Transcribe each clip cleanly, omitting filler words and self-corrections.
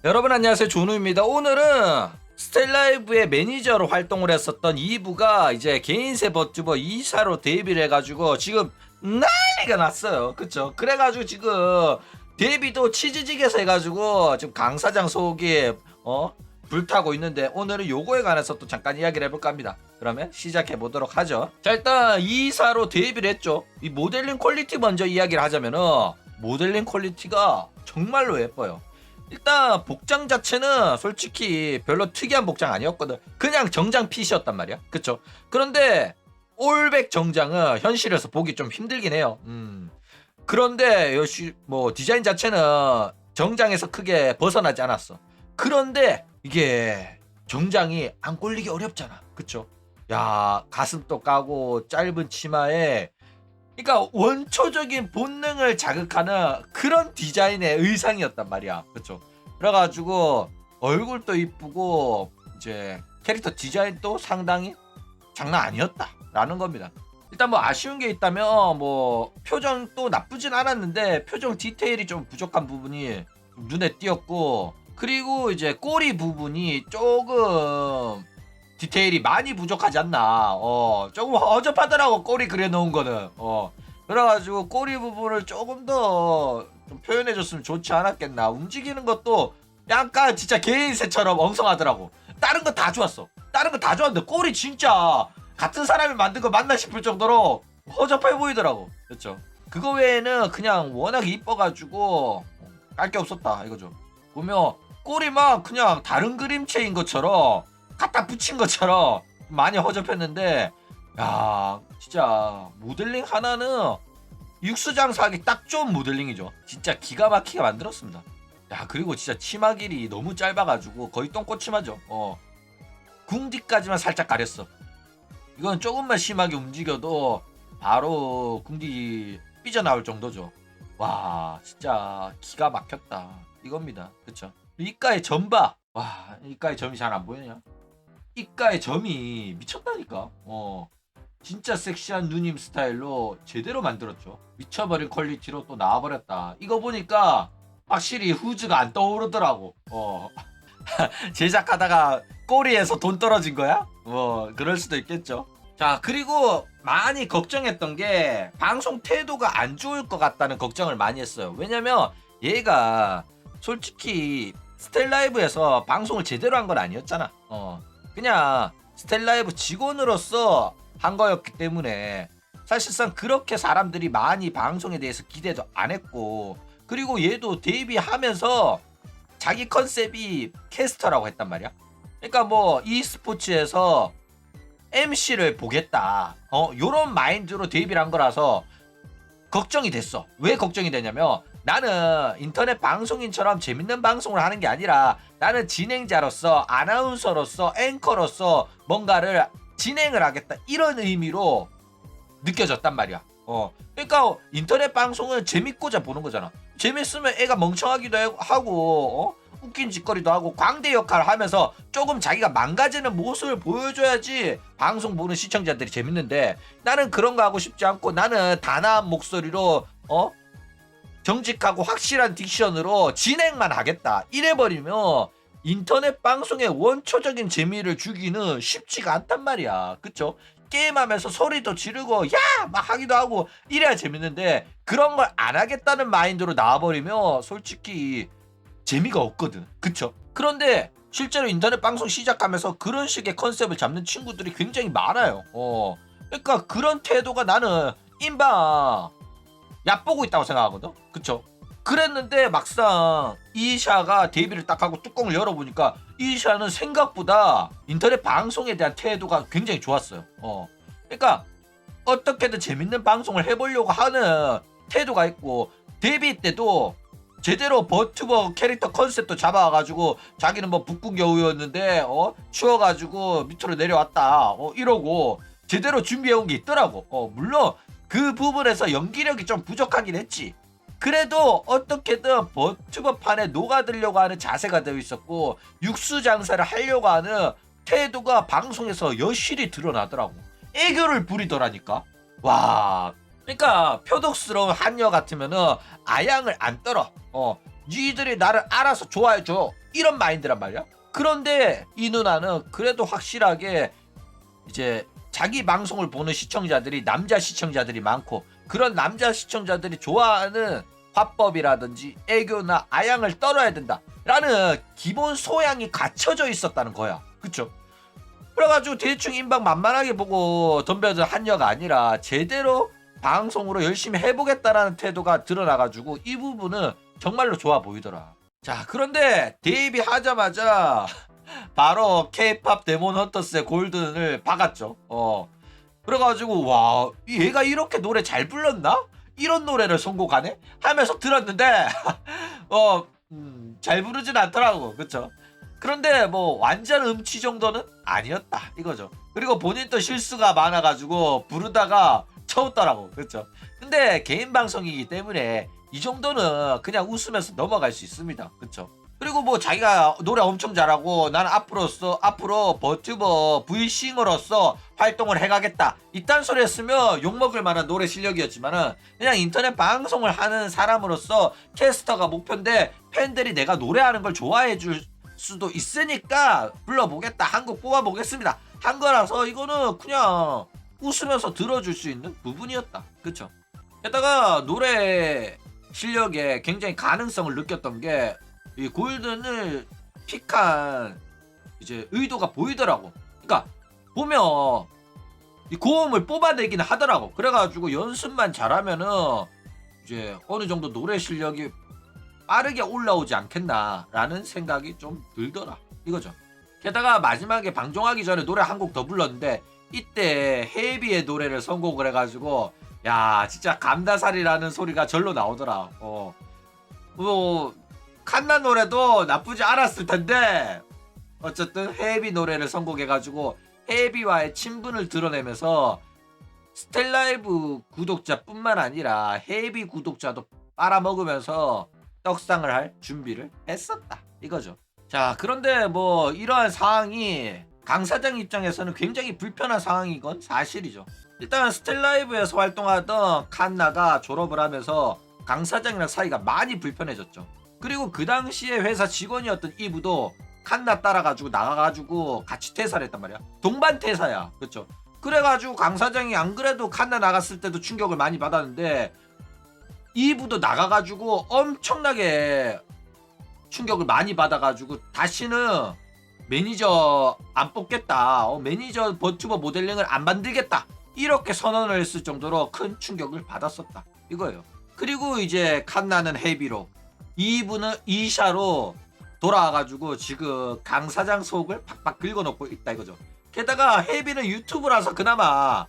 여러분 안녕하세요, 조누입니다. 오늘은 스텔라이브의 매니저로 활동을 했었던 이브가 이제 개인세 버튜버 2사로 데뷔를 해가지고 지금 난리가 났어요. 그쵸? 그래가지고 지금 데뷔도 치즈직에서 해가지고 지금 강사장 속이 불타고 있는데, 오늘은 요거에 관해서 또 잠깐 이야기를 해볼까 합니다. 그러면 시작해 보도록 하죠. 자, 일단 2사로 데뷔를 했죠. 이 모델링 퀄리티 먼저 이야기를 하자면은 모델링 퀄리티가 정말로 예뻐요. 일단 복장 자체는 솔직히 별로 특이한 복장 아니었거든. 그냥 정장 핏이었단 말이야. 그쵸? 그런데 올백 정장은 현실에서 보기 좀 힘들긴 해요. 그런데 역시 뭐 디자인 자체는 정장에서 크게 벗어나지 않았어. 그런데 이게 정장이 안 꼴리기 어렵잖아. 그쵸? 야, 가슴도 까고 짧은 치마에, 그러니까 원초적인 본능을 자극하는 그런 디자인의 의상이었단 말이야. 그쵸? 그래가지고 얼굴도 이쁘고 이제 캐릭터 디자인도 상당히 장난 아니었다 라는 겁니다. 일단 뭐 아쉬운 게 있다면 뭐 표정도 나쁘진 않았는데 표정 디테일이 좀 부족한 부분이 눈에 띄었고, 그리고 이제 꼬리 부분이 조금 디테일이 많이 부족하지 않나. 조금 허접하더라고, 꼬리 그려놓은 거는. 그래가지고 꼬리 부분을 조금 더 좀 표현해줬으면 좋지 않았겠나. 움직이는 것도 약간 진짜 개인세처럼 엉성하더라고. 다른 거 다 좋았어. 다른 거 다 좋았는데 꼬리 진짜 같은 사람이 만든 거 맞나 싶을 정도로 허접해 보이더라고. 그렇죠? 그거 외에는 그냥 워낙 이뻐가지고 깔 게 없었다 이거죠. 보면 꼬리만 그냥 다른 그림체인 것처럼 갖다 붙인 것처럼 많이 허접했는데, 야 진짜 모델링 하나는 육수장사하기 딱 좋은 모델링이죠. 진짜 기가 막히게 만들었습니다. 야, 그리고 진짜 치마 길이 너무 짧아가지고 거의 똥꼬치마죠. 궁디까지만 살짝 가렸어. 이건 조금만 심하게 움직여도 바로 궁디 삐져나올 정도죠. 와, 진짜 기가 막혔다 이겁니다. 그쵸? 이가의 점바, 와, 이가의 점이 잘 안 보이냐? 이가의 점이 미쳤다니까. 진짜 섹시한 누님 스타일로 제대로 만들었죠. 미쳐버린 퀄리티로 또 나와버렸다. 이거 보니까 확실히 후즈가 안 떠오르더라고. 제작하다가 꼬리에서 돈 떨어진 거야? 뭐 그럴 수도 있겠죠. 자, 그리고 많이 걱정했던 게 방송 태도가 안 좋을 것 같다는 걱정을 많이 했어요. 왜냐면 얘가 솔직히 스텔라이브에서 방송을 제대로 한 건 아니었잖아. 그냥 스텔라이브 직원으로서 한 거였기 때문에 사실상 그렇게 사람들이 많이 방송에 대해서 기대도 안 했고, 그리고 얘도 데뷔하면서 자기 컨셉이 캐스터라고 했단 말이야. 그러니까 뭐 e스포츠에서 MC를 보겠다, 요런 마인드로 데뷔를 한 거라서 걱정이 됐어. 왜 걱정이 되냐면, 나는 인터넷 방송인처럼 재밌는 방송을 하는 게 아니라 나는 진행자로서, 아나운서로서, 앵커로서 뭔가를 진행을 하겠다, 이런 의미로 느껴졌단 말이야. 그러니까 인터넷 방송은 재밌고자 보는 거잖아. 재밌으면 애가 멍청하기도 하고 웃긴 짓거리도 하고 광대 역할을 하면서 조금 자기가 망가지는 모습을 보여줘야지 방송 보는 시청자들이 재밌는데, 나는 그런 거 하고 싶지 않고 나는 단아한 목소리로 정직하고 확실한 딕션으로 진행만 하겠다, 이래버리면 인터넷 방송의 원초적인 재미를 주기는 쉽지가 않단 말이야. 그쵸? 게임하면서 소리도 지르고 야! 막 하기도 하고 이래야 재밌는데, 그런 걸 안 하겠다는 마인드로 나와버리면 솔직히 재미가 없거든. 그쵸? 그런데 실제로 인터넷 방송 시작하면서 그런 식의 컨셉을 잡는 친구들이 굉장히 많아요. 그러니까 그런 태도가 나는 인방 얕보고 있다고 생각하거든. 그쵸? 그랬는데 막상 이샤가 데뷔를 딱 하고 뚜껑을 열어보니까 이샤는 생각보다 인터넷 방송에 대한 태도가 굉장히 좋았어요. 그러니까 어떻게든 재밌는 방송을 해보려고 하는 태도가 있고, 데뷔 때도 제대로 버튜버 캐릭터 컨셉도 잡아가지고 자기는 뭐 북극 여우였는데 추워가지고 밑으로 내려왔다 이러고 제대로 준비해온 게 있더라고. 물론 그 부분에서 연기력이 좀 부족하긴 했지. 그래도 어떻게든 버튜버판에 녹아들려고 하는 자세가 되어 있었고, 육수 장사를 하려고 하는 태도가 방송에서 여실히 드러나더라고. 애교를 부리더라니까. 와, 그러니까 표독스러운 한여 같으면은 아양을 안 떨어. 니들이 나를 알아서 좋아해줘 이런 마인드란 말이야. 그런데 이 누나는 그래도 확실하게 이제 자기 방송을 보는 시청자들이 남자 시청자들이 많고 그런 남자 시청자들이 좋아하는 화법이라든지 애교나 아양을 떨어야 된다라는 기본 소양이 갖춰져 있었다는 거야. 그쵸? 그래가지고 대충 인방 만만하게 보고 덤벼든 한여가 아니라 제대로 방송으로 열심히 해보겠다라는 태도가 드러나가지고 이 부분은 정말로 좋아 보이더라. 자, 그런데 데뷔하자마자 바로 K-팝 데몬 헌터스의 골든을 박았죠. 그래가지고 와, 얘가 이렇게 노래 잘 불렀나? 이런 노래를 선곡하네? 하면서 들었는데 잘 부르진 않더라고. 그쵸? 그런데 뭐 완전 음치 정도는 아니었다 이거죠. 그리고 본인도 실수가 많아가지고 부르다가 쳐웃더라고. 그렇죠. 근데 개인 방송이기 때문에 이 정도는 그냥 웃으면서 넘어갈 수 있습니다. 그렇죠. 그리고 뭐 자기가 노래 엄청 잘하고 나는 앞으로 버튜버 V싱어로서 활동을 해가겠다 이딴 소리 했으면 욕먹을 만한 노래 실력이었지만은 그냥 인터넷 방송을 하는 사람으로서 캐스터가 목표인데 팬들이 내가 노래하는 걸 좋아해 줄 수도 있으니까 불러보겠다, 한 곡 뽑아보겠습니다 한 거라서 이거는 그냥 웃으면서 들어줄 수 있는 부분이었다. 그쵸? 게다가 노래 실력에 굉장히 가능성을 느꼈던 게 이 골든을 픽한 이제 의도가 보이더라고. 그러니까 보면 이 고음을 뽑아내긴 하더라고. 그래가지고 연습만 잘하면은 이제 어느 정도 노래 실력이 빠르게 올라오지 않겠나라는 생각이 좀 들더라 이거죠. 게다가 마지막에 방종하기 전에 노래 한 곡 더 불렀는데 이때 헤이비의 노래를 선곡을 해가지고 야 진짜 감다살이라는 소리가 절로 나오더라. 뭐 칸나 노래도 나쁘지 않았을 텐데 어쨌든 헤이비 노래를 선곡해가지고 헤이비와의 친분을 드러내면서 스텔라이브 구독자뿐만 아니라 헤이비 구독자도 빨아먹으면서 떡상을 할 준비를 했었다 이거죠. 자, 그런데 뭐 이러한 상황이 강 사장 입장에서는 굉장히 불편한 상황인 건 사실이죠. 일단 스텔라이브에서 활동하던 칸나가 졸업을 하면서 강 사장이랑 사이가 많이 불편해졌죠. 그리고 그 당시에 회사 직원이었던 이브도 칸나 따라가지고 나가가지고 같이 퇴사를 했단 말이야. 동반 퇴사야. 그렇죠. 그래가지고 강 사장이 안 그래도 칸나 나갔을 때도 충격을 많이 받았는데 이브도 나가가지고 엄청나게 충격을 많이 받아가지고 다시는 매니저 안 뽑겠다, 매니저 버튜버 모델링을 안 만들겠다 이렇게 선언을 했을 정도로 큰 충격을 받았었다 이거예요. 그리고 이제 칸나는 헤비로, 이브는 이샤로 돌아와가지고 지금 강 사장 속을 팍팍 긁어놓고 있다 이거죠. 게다가 헤비는 유튜브라서 그나마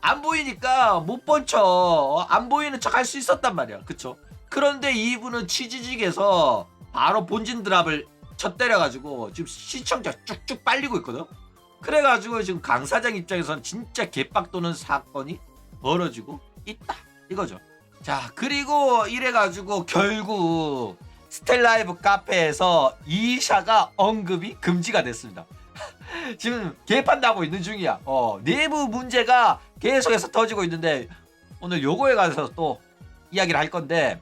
안 보이니까 못 본 척, 안 보이는 척 할 수 있었단 말이야. 그쵸? 그런데 이분은 치즈직에서 바로 본진 드랍을 쳐 때려가지고 지금 시청자 쭉쭉 빨리고 있거든? 그래가지고 지금 강 사장 입장에서는 진짜 개빡 도는 사건이 벌어지고 있다 이거죠. 자, 그리고 이래가지고 결국 스텔라이브 카페에서 이샤가 언급이 금지가 됐습니다. 지금 개판 나고 있는 중이야. 내부 문제가 계속해서 터지고 있는데 오늘 요거에 관해서 또 이야기를 할 건데,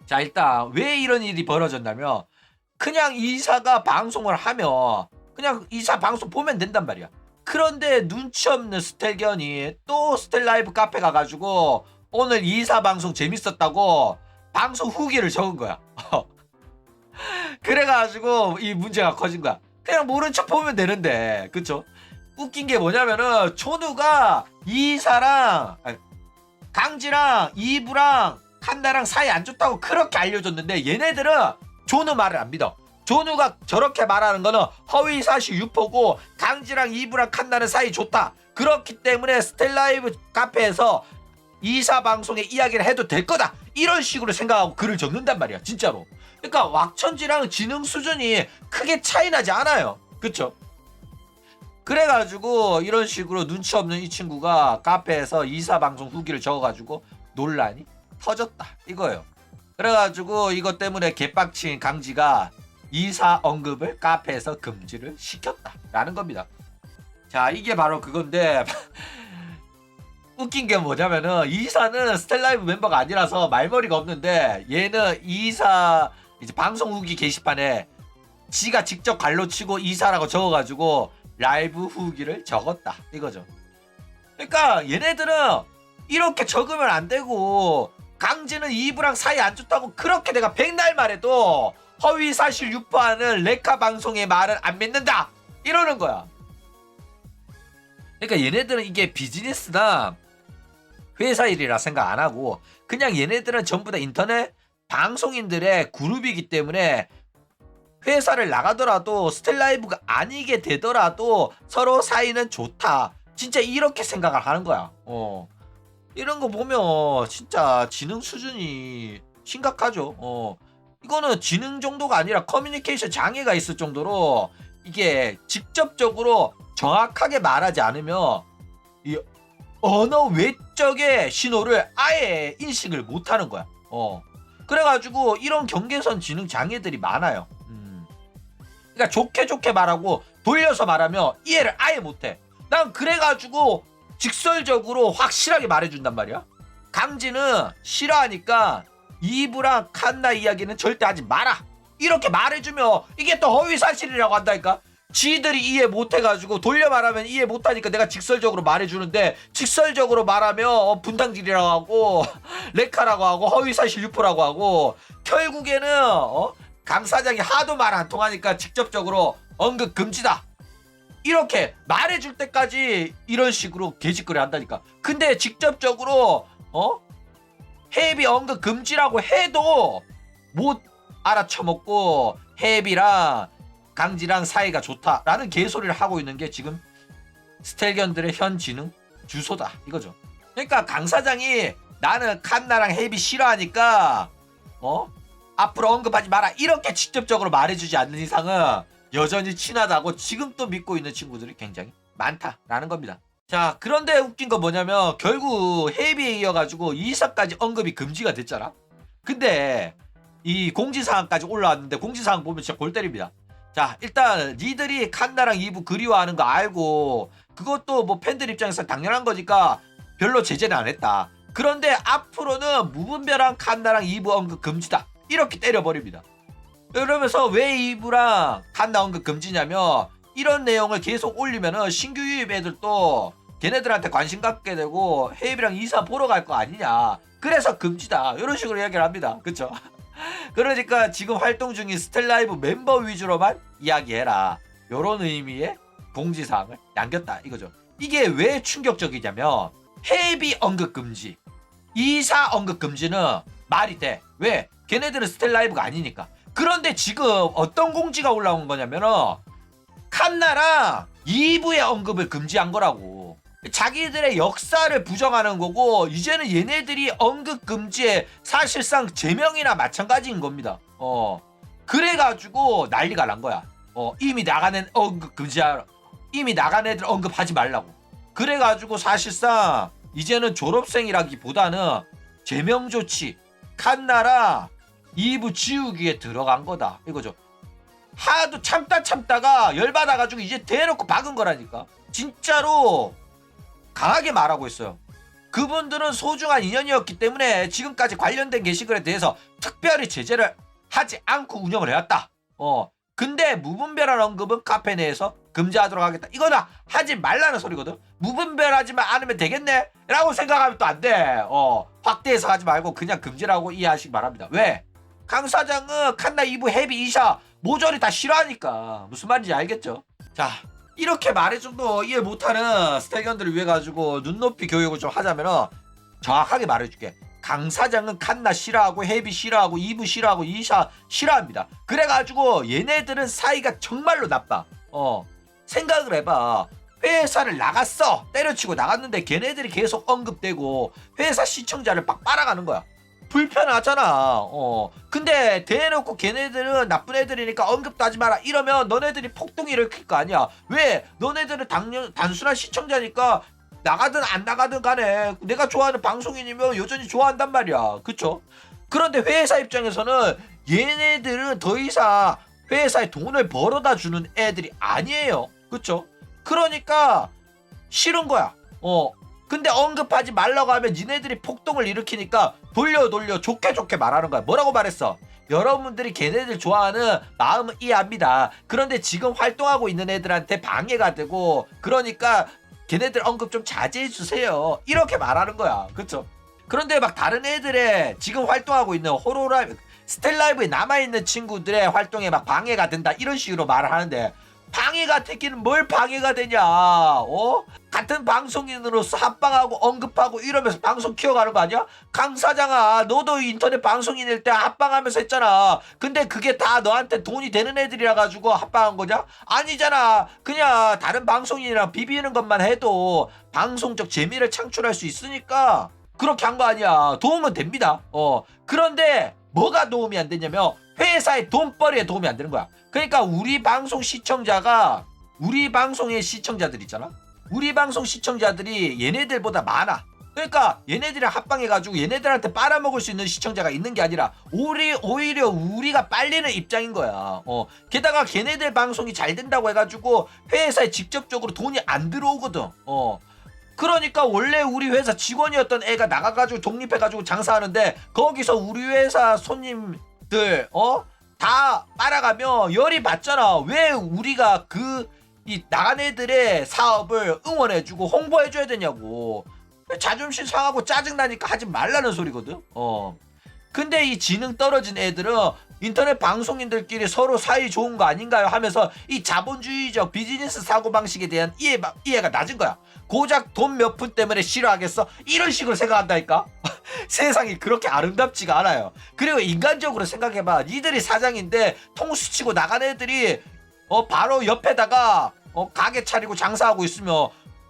자, 일단 왜 이런 일이 벌어졌냐면 그냥 이사가 방송을 하면 그냥 이사 방송 보면 된단 말이야. 그런데 눈치 없는 스텔견이 또 스텔라이브 카페 가가지고 오늘 이사 방송 재밌었다고 방송 후기를 적은 거야. 그래가지고 이 문제가 커진 거야. 그냥 모른 척 보면 되는데, 그쵸? 웃긴 게 뭐냐면은 초누가 이사랑 강지랑 이브랑 칸나랑 사이 안 좋다고 그렇게 알려줬는데 얘네들은 조누 말을 안 믿어. 조누가 저렇게 말하는 거는 허위사실 유포고 강지랑 이브랑 칸나는 사이 좋다, 그렇기 때문에 스텔라이브 카페에서 이사 방송에 이야기를 해도 될 거다 이런 식으로 생각하고 글을 적는단 말이야 진짜로. 그러니까 왁천지랑 지능 수준이 크게 차이 나지 않아요. 그쵸? 그래가지고 이런 식으로 눈치 없는 이 친구가 카페에서 이사 방송 후기를 적어가지고 논란이 터졌다 이거예요. 그래가지고 이것 때문에 개빡친 강지가 이사 언급을 카페에서 금지를 시켰다라는 겁니다. 자, 이게 바로 그건데 웃긴 게 뭐냐면은 이사는 스텔라이브 멤버가 아니라서 말머리가 없는데 얘는 이사 이제 방송 후기 게시판에 지가 직접 갈로 치고 이사라고 적어가지고 라이브 후기를 적었다 이거죠. 그러니까 얘네들은 이렇게 적으면 안 되고, 강진은 이브랑 사이 안 좋다고 그렇게 내가 백날 말해도 허위 사실 유포하는 레카 방송의 말은 안 믿는다 이러는 거야. 그러니까 얘네들은 이게 비즈니스나 회사 일이라 생각 안 하고 그냥 얘네들은 전부 다 인터넷 방송인들의 그룹이기 때문에 회사를 나가더라도 스텔라이브가 아니게 되더라도 서로 사이는 좋다, 진짜 이렇게 생각을 하는 거야. 이런 거 보면 진짜 지능 수준이 심각하죠. 이거는 지능 정도가 아니라 커뮤니케이션 장애가 있을 정도로 이게 직접적으로 정확하게 말하지 않으면 이 언어 외적의 신호를 아예 인식을 못하는 거야. 그래가지고 이런 경계선 지능 장애들이 많아요. 그러니까 좋게 말하고 돌려서 말하면 이해를 아예 못해. 난 그래가지고 직설적으로 확실하게 말해준단 말이야. 강진은 싫어하니까 이브랑 칸나 이야기는 절대 하지 마라 이렇게 말해주면 이게 또 허위사실이라고 한다니까. 지들이 이해 못해가지고 돌려 말하면 이해 못하니까 내가 직설적으로 말해주는데, 직설적으로 말하면 분탕질이라고 하고 레카라고 하고 허위사실 유포라고 하고, 결국에는 강 사장이 하도 말 안 통하니까 직접적으로 언급 금지다 이렇게 말해줄 때까지 이런 식으로 개짓거리 한다니까. 근데 직접적으로 헤비 언급 금지라고 해도 못 알아쳐먹고 헤비랑 강지랑 사이가 좋다라는 개소리를 하고 있는 게 지금 스텔견들의 현 지능 주소다 이거죠. 그러니까 강 사장이 나는 칸나랑 헤비 싫어하니까 앞으로 언급하지 마라 이렇게 직접적으로 말해주지 않는 이상은 여전히 친하다고 지금 또 믿고 있는 친구들이 굉장히 많다라는 겁니다. 자, 그런데 웃긴 건 뭐냐면 결국 헤비에 이어가지고 이사까지 언급이 금지가 됐잖아. 근데 이 공지사항까지 올라왔는데 공지사항 보면 진짜 골 때립니다. 자, 일단 니들이 칸나랑 이브 그리워하는 거 알고 그것도 뭐 팬들 입장에서 당연한 거니까 별로 제재는 안 했다. 그런데 앞으로는 무분별한 칸나랑 이브 언급 금지다 이렇게 때려버립니다. 그러면서 왜 이브랑 칸나 언급 금지냐면 이런 내용을 계속 올리면은 신규 유입 애들도 걔네들한테 관심 갖게 되고 헤이비랑 이사 보러 갈 거 아니냐, 그래서 금지다 이런 식으로 이야기를 합니다. 그쵸? 그러니까 지금 활동 중인 스텔라이브 멤버 위주로만 이야기해라 요런 의미의 공지사항을 남겼다 이거죠. 이게 왜 충격적이냐면 헤이비 언급 금지, 이사 언급 금지는 말이 돼. 왜? 걔네들은 스텔라이브가 아니니까. 그런데 지금 어떤 공지가 올라온 거냐면은 칸나랑 2부의 언급을 금지한 거라고. 자기들의 역사를 부정하는 거고 이제는 얘네들이 언급 금지에 사실상 제명이나 마찬가지인 겁니다. 그래가지고 난리가 난 거야. 이미 나간 애 언급 금지하라, 이미 나간 애들 언급하지 말라고. 그래가지고 사실상 이제는 졸업생이라기보다는 제명 조치, 칸나라 2부 지우기에 들어간 거다 이거죠. 하도 참다가 열받아가지고 이제 대놓고 박은 거라니까. 진짜로 강하게 말하고 있어요. 그분들은 소중한 인연이었기 때문에 지금까지 관련된 게시글에 대해서 특별히 제재를 하지 않고 운영을 해왔다. 근데 무분별한 언급은 카페 내에서 금지하도록 하겠다. 이거는 하지 말라는 소리거든. 무분별하지만 않으면 되겠네? 라고 생각하면 또 안 돼. 확대해서 하지 말고 그냥 금지라고 이해하시기 바랍니다. 왜? 강 사장은 칸나 2부 헤비 이샤 모조리 다 싫어하니까. 무슨 말인지 알겠죠? 자, 이렇게 말해줘도 이해 못하는 스텔견들을 위해 가지고 눈높이 교육을 좀 하자면 정확하게 말해줄게. 강 사장은 칸나 싫어하고 헤비 싫어하고 2부 싫어하고 이샤 싫어합니다. 그래가지고 얘네들은 사이가 정말로 나빠. 생각을 해봐. 회사를 나갔어. 때려치고 나갔는데 걔네들이 계속 언급되고 회사 시청자를 막 빨아가는 거야. 불편하잖아. 근데 대놓고 걔네들은 나쁜 애들이니까 언급도 하지 마라 이러면 너네들이 폭동이 일으킬 거 아니야. 왜? 너네들은 단순한 시청자니까 나가든 안 나가든 간에 내가 좋아하는 방송인이면 여전히 좋아한단 말이야. 그쵸? 그런데 회사 입장에서는 얘네들은 더 이상 회사에 돈을 벌어다 주는 애들이 아니에요. 그쵸? 그러니까 싫은 거야. 근데 언급하지 말라고 하면 니네들이 폭동을 일으키니까 돌려 좋게 말하는 거야. 뭐라고 말했어? 여러분들이 걔네들 좋아하는 마음은 이해합니다. 그런데 지금 활동하고 있는 애들한테 방해가 되고 그러니까 걔네들 언급 좀 자제해 주세요. 이렇게 말하는 거야. 그쵸? 그런데 막 다른 애들의 지금 활동하고 있는 호로라이브 스텔라이브에 남아있는 친구들의 활동에 막 방해가 된다 이런 식으로 말을 하는데 방해가 되기는 뭘 방해가 되냐. 같은 방송인으로서 합방하고 언급하고 이러면서 방송 키워가는 거 아니야? 강 사장아, 너도 인터넷 방송인일 때 합방하면서 했잖아. 근데 그게 다 너한테 돈이 되는 애들이라 가지고 합방한 거냐? 아니잖아. 그냥 다른 방송인이랑 비비는 것만 해도 방송적 재미를 창출할 수 있으니까 그렇게 한 거 아니야. 도움은 됩니다. 그런데 뭐가 도움이 안 되냐면 회사의 돈벌이에 도움이 안 되는 거야. 그러니까 우리 방송 시청자가 우리 방송의 시청자들 있잖아. 우리 방송 시청자들이 얘네들보다 많아. 그러니까 얘네들이랑 합방해가지고 얘네들한테 빨아먹을 수 있는 시청자가 있는 게 아니라 오히려 우리가 빨리는 입장인 거야. 게다가 걔네들 방송이 잘 된다고 해가지고 회사에 직접적으로 돈이 안 들어오거든. 그러니까 원래 우리 회사 직원이었던 애가 나가가지고 독립해가지고 장사하는데 거기서 우리 회사 손님들 다 빨아가면 열이 받잖아. 왜 우리가 이 나간 애들의 사업을 응원해주고 홍보해줘야 되냐고. 자존심 상하고 짜증나니까 하지 말라는 소리거든. 근데 이 지능 떨어진 애들은 인터넷 방송인들끼리 서로 사이 좋은 거 아닌가요 하면서 이 자본주의적 비즈니스 사고방식에 대한 이해가 낮은 거야. 고작 돈 몇 푼 때문에 싫어하겠어? 이런 식으로 생각한다니까? 세상이 그렇게 아름답지가 않아요. 그리고 인간적으로 생각해봐. 니들이 사장인데 통수 치고 나간 애들이 바로 옆에다가 가게 차리고 장사하고 있으면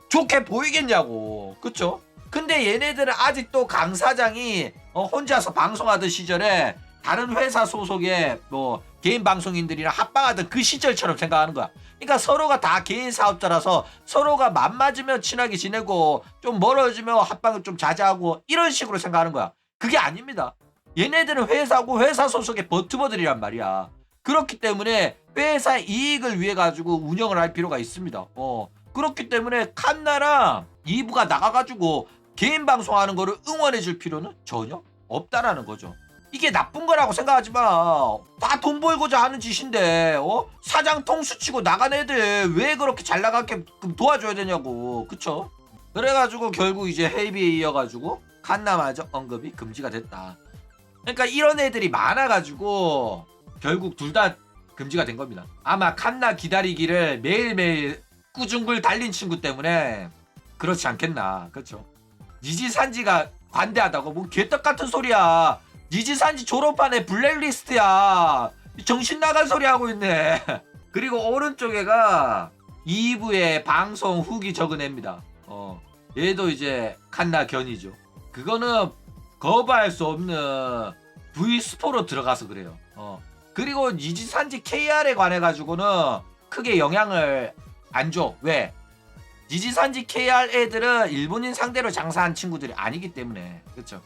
좋게 보이겠냐고. 그쵸? 근데 얘네들은 아직도 강 사장이 혼자서 방송하던 시절에 다른 회사 소속의 뭐 개인 방송인들이랑 합방하던 그 시절처럼 생각하는 거야. 그러니까 서로가 다 개인 사업자라서 서로가 맘맞으면 친하게 지내고 좀 멀어지면 합방을 좀 자제하고 이런 식으로 생각하는 거야. 그게 아닙니다. 얘네들은 회사고 회사 소속의 버튜버들이란 말이야. 그렇기 때문에 회사 이익을 위해 가지고 운영을 할 필요가 있습니다. 그렇기 때문에 칸나랑 이브가 나가가지고 개인 방송하는 거를 응원해 줄 필요는 전혀 없다라는 거죠. 이게 나쁜 거라고 생각하지 마. 다 돈 벌고자 하는 짓인데 사장 통수 치고 나간 애들 왜 그렇게 잘 나가게 도와줘야 되냐고. 그쵸? 그래가지고 결국 이제 헤이비에 이어가지고 칸나마저 언급이 금지가 됐다. 그러니까 이런 애들이 많아가지고 결국 둘 다 금지가 된 겁니다. 아마 칸나 기다리기를 매일매일 꾸준글 달린 친구 때문에 그렇지 않겠나. 그렇죠? 니지산지가 관대하다고 뭐 개떡 같은 소리야. 니지산지 졸업한 애 블랙리스트야. 정신 나간 소리 하고 있네. 그리고 오른쪽에가 2부의 방송 후기 적은 애입니다. 얘도 이제 칸나 견이죠. 그거는 거부할 수 없는 V 스포로 들어가서 그래요. 그리고 니지산지 KR에 관해 가지고는 크게 영향을 안 줘. 왜? 니지산지 KR 애들은 일본인 상대로 장사한 친구들이 아니기 때문에. 그렇죠?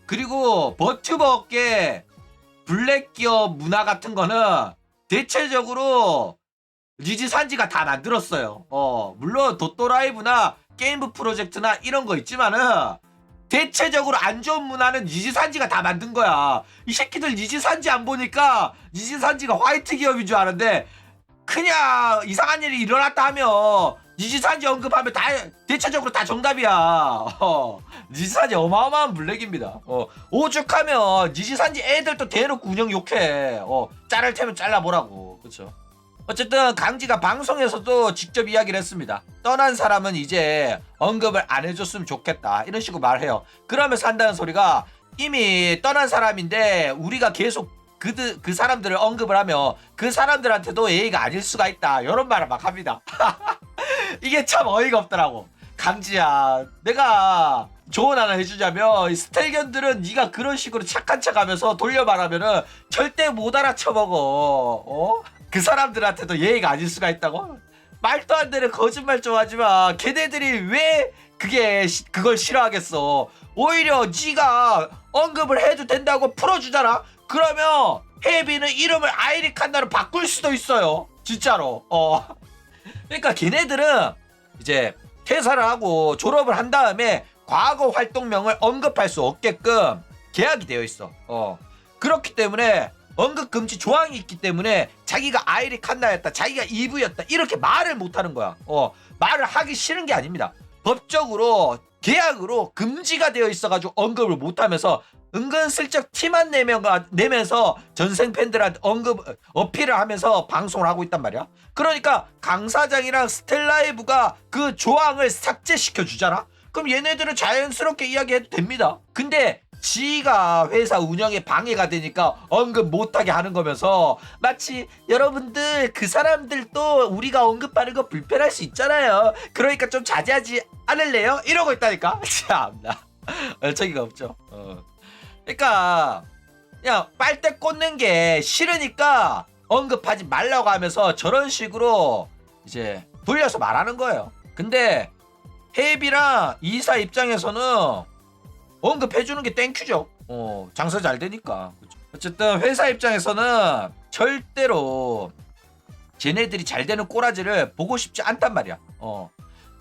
그리고 버튜버계 블랙 기업 문화 같은 거는 대체적으로 니지산지가 다 만들었어요. 물론 도토라이브나 게임부 프로젝트나 이런 거 있지만은 대체적으로 안 좋은 문화는 니지산지가 다 만든 거야. 이 새끼들 니지산지 안 보니까 니지산지가 화이트 기업인 줄 아는데 그냥 이상한 일이 일어났다 하면 니지산지 언급하면 다 대체적으로 다 정답이야. 니지산지 어마어마한 블랙입니다. 오죽하면 니지산지 애들도 대놓고 운영 욕해. 자를 테면 잘라보라고. 그쵸? 어쨌든 강지가 방송에서도 직접 이야기를 했습니다. 떠난 사람은 이제 언급을 안 해줬으면 좋겠다 이런 식으로 말해요. 그러면서 한다는 소리가 이미 떠난 사람인데 우리가 계속 그 사람들을 언급을 하면 그 사람들한테도 예의가 아닐 수가 있다 이런 말을 막 합니다. 이게 참 어이가 없더라고. 강지야, 내가 조언 하나 해주자면 스텔견들은 네가 그런 식으로 착한 척하면서 돌려 말하면은 절대 못 알아쳐먹어. 그 사람들한테도 예의가 아닐 수가 있다고? 말도 안 되는 거짓말 좀 하지마. 걔네들이 왜 그걸 싫어하겠어. 오히려 네가 언급을 해도 된다고 풀어주잖아. 그러면 헤비는 이름을 아이리 칸나로 바꿀 수도 있어요. 진짜로. 그러니까 걔네들은 이제 퇴사를 하고 졸업을 한 다음에 과거 활동명을 언급할 수 없게끔 계약이 되어 있어. 그렇기 때문에 언급금지 조항이 있기 때문에 자기가 아이리 칸나였다, 자기가 이브였다 이렇게 말을 못하는 거야. 말을 하기 싫은 게 아닙니다. 법적으로 계약으로 금지가 되어 있어가지고 언급을 못하면서 은근슬쩍 티만 내면서 전생 팬들한테 어필을 하면서 방송을 하고 있단 말이야. 그러니까 강 사장이랑 스텔라이브가 그 조항을 삭제시켜 주잖아. 그럼 얘네들은 자연스럽게 이야기해도 됩니다. 근데 지가 회사 운영에 방해가 되니까 언급 못하게 하는 거면서 마치 여러분들 그 사람들도 우리가 언급하는 거 불편할 수 있잖아요. 그러니까 좀 자제하지 않을래요? 이러고 있다니까. 참나 얼척이가 없죠. 그러니까 그냥 빨대 꽂는 게 싫으니까 언급하지 말라고 하면서 저런 식으로 이제 돌려서 말하는 거예요. 근데 헤이비랑 이사 입장에서는 언급해주는 게 땡큐죠. 장사 잘 되니까. 그쵸? 어쨌든 회사 입장에서는 절대로 쟤네들이 잘 되는 꼬라지를 보고 싶지 않단 말이야.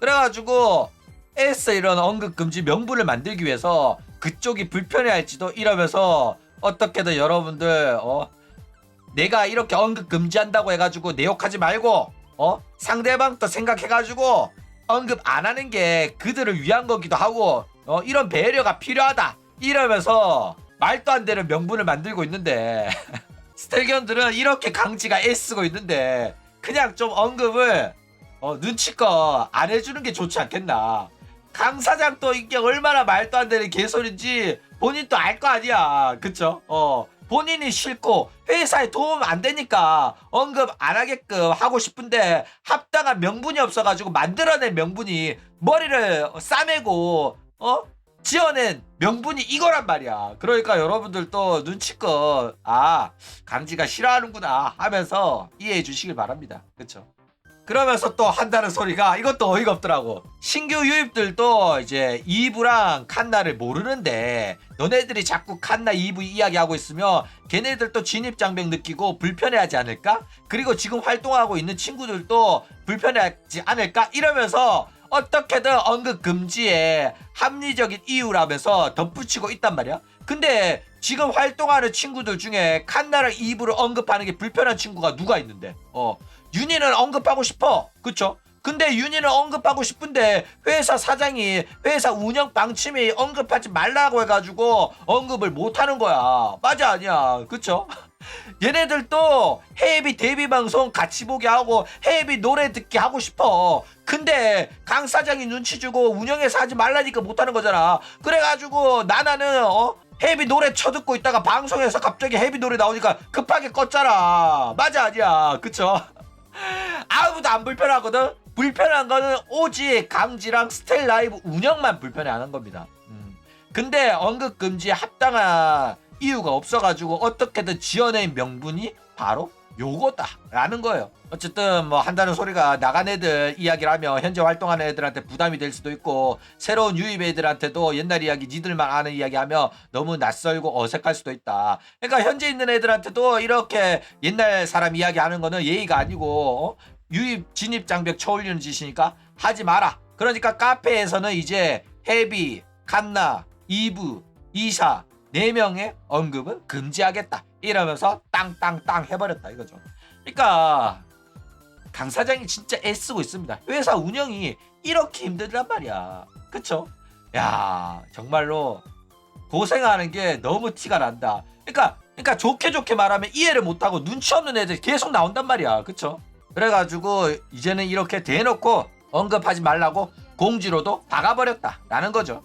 그래가지고 애써 이런 언급금지 명분을 만들기 위해서 그쪽이 불편해할지도 이러면서 어떻게든 여러분들 내가 이렇게 언급금지한다고 해가지고 내 욕하지 말고 상대방도 생각해가지고 언급 안 하는 게 그들을 위한 거기도 하고 이런 배려가 필요하다 이러면서 말도 안 되는 명분을 만들고 있는데 스텔견들은 이렇게 강지가 애쓰고 있는데 그냥 좀 언급을 눈치껏 안 해주는 게 좋지 않겠나. 강 사장 또 이게 얼마나 말도 안 되는 개소리인지 본인도 알 거 아니야. 그쵸? 본인이 싫고 회사에 도움 안 되니까 언급 안 하게끔 하고 싶은데 합당한 명분이 없어가지고 만들어낸 명분이 머리를 싸매고 지어낸 명분이 이거란 말이야. 그러니까 여러분들도 눈치껏 강지가 싫어하는구나 하면서 이해해 주시길 바랍니다. 그쵸? 그러면서 또 한다는 소리가 이것도 어이가 없더라고. 신규 유입들도 이제 이브랑 칸나를 모르는데 너네들이 자꾸 칸나 이브 이야기하고 있으면 걔네들도 진입장벽 느끼고 불편해하지 않을까? 그리고 지금 활동하고 있는 친구들도 불편해하지 않을까? 이러면서 어떻게든 언급 금지에 합리적인 이유라면서 덧붙이고 있단 말이야. 근데 지금 활동하는 친구들 중에 칸나랑 이브를 언급하는 게 불편한 친구가 누가 있는데 윤희는 언급하고 싶어. 그쵸? 근데 윤희는 언급하고 싶은데 회사 사장이 회사 운영 방침이 언급하지 말라고 해가지고 언급을 못하는 거야. 맞아 아니야. 그쵸? 얘네들도 헤이비 데뷔 방송 같이 보게 하고 헤이비 노래 듣게 하고 싶어. 근데 강 사장이 눈치 주고 운영에서 하지 말라니까 못하는 거잖아. 그래가지고 나나는 헤이비 노래 쳐듣고 있다가 방송에서 갑자기 헤이비 노래 나오니까 급하게 껐잖아. 맞아 아니야. 그쵸? 아무도 안 불편하거든. 불편한 거는 오직 강지랑 스텔라이브 운영만 불편해하는 겁니다. 근데 언급금지에 합당한 이유가 없어가지고 어떻게든 지어낸 명분이 바로 요거다라는 거예요. 어쨌든 뭐 한다는 소리가 나간 애들 이야기를 하면 현재 활동하는 애들한테 부담이 될 수도 있고 새로운 유입 애들한테도 옛날 이야기 니들만 아는 이야기 하면 너무 낯설고 어색할 수도 있다. 그러니까 현재 있는 애들한테도 이렇게 옛날 사람 이야기 하는 거는 예의가 아니고 유입 진입 장벽 쳐올리는 짓이니까 하지 마라. 그러니까 카페에서는 이제 헤비, 칸나, 이브, 이샤 4명의 언급은 금지하겠다 이러면서 땅땅땅 해버렸다 이거죠. 그러니까 강 사장이 진짜 애쓰고 있습니다. 회사 운영이 이렇게 힘들단 말이야. 그쵸? 야 정말로 고생하는 게 너무 티가 난다. 그러니까 좋게 말하면 이해를 못하고 눈치 없는 애들 계속 나온단 말이야. 그쵸? 그래가지고 이제는 이렇게 대놓고 언급하지 말라고 공지로도 박아버렸다라는 거죠.